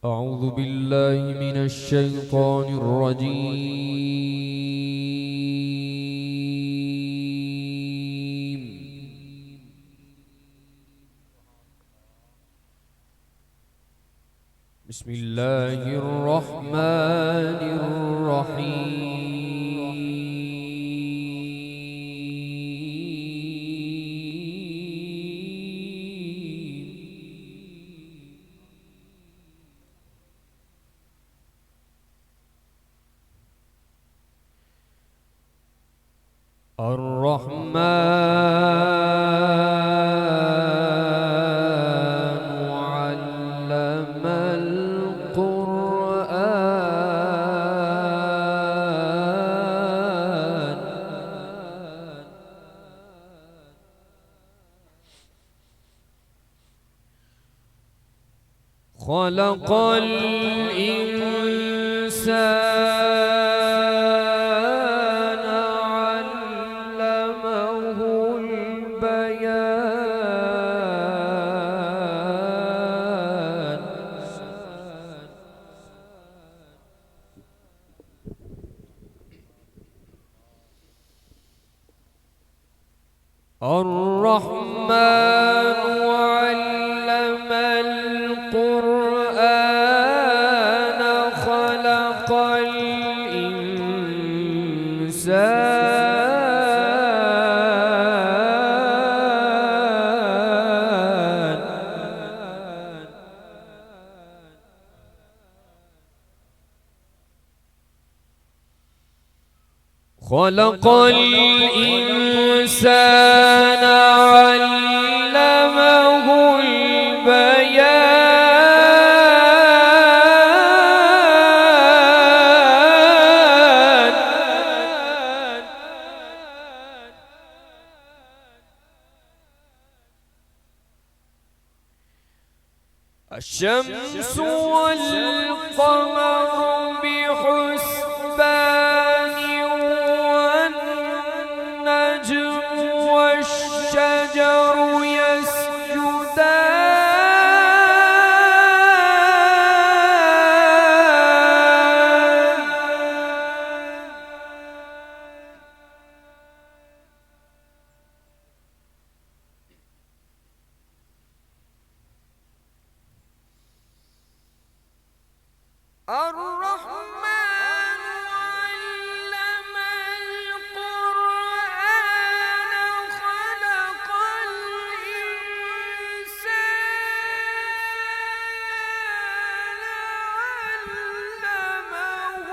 أعوذ بالله من الشيطان الرجيم. بسم الله الرحمن الرحيم. الرحمن علم القرآن خلق الإنسان علمه البيان الرحمن علم القرآن خلق الإنسان خلق الإنسان علمه البيان الشمس والقمر بحسبان والنجم والشجر يسجدان الرحمن علم القرآن خلق الإنسان علمه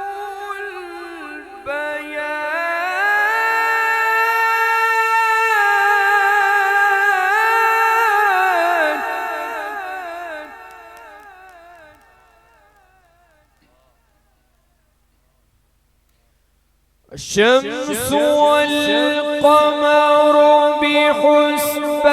البيان الشمس والقمر بحسبان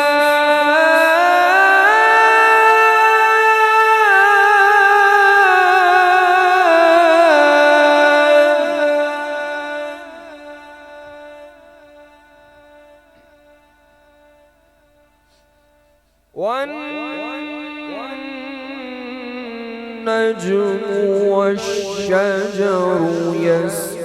والنجم والشجر يسجدان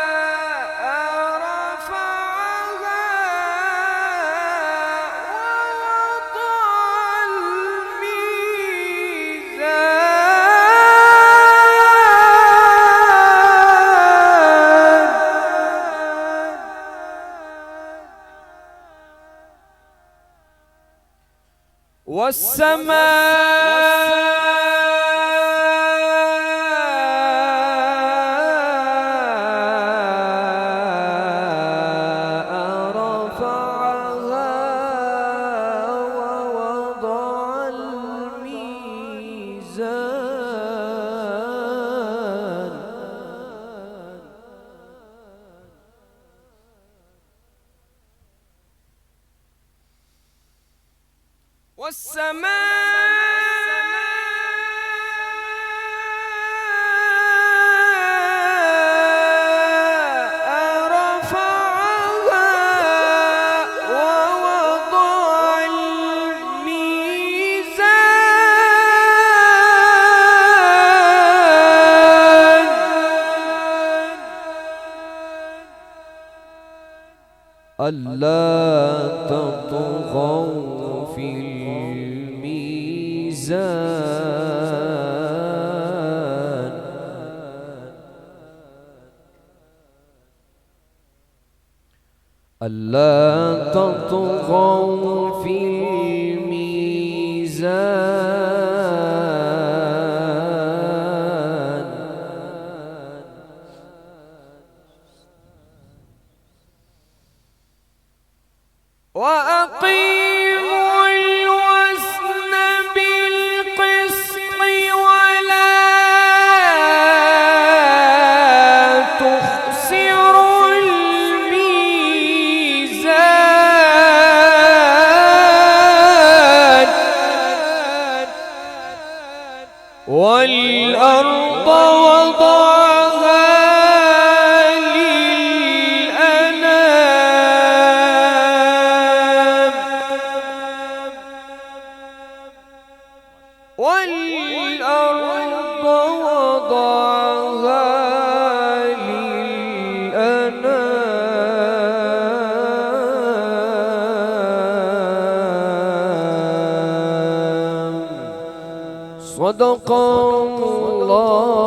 والسماء رفعها ووضع الميزان والسماء رفعها ووضع الميزان والسماء رفعها ووضع الميزان ألا تطغوا في الميزان ألا تطغوا في الميزان وأقيموا الوزن بالقسط ولا تخسروا الميزان والأرض وضعها والأرض وضعها للأنام صدق الله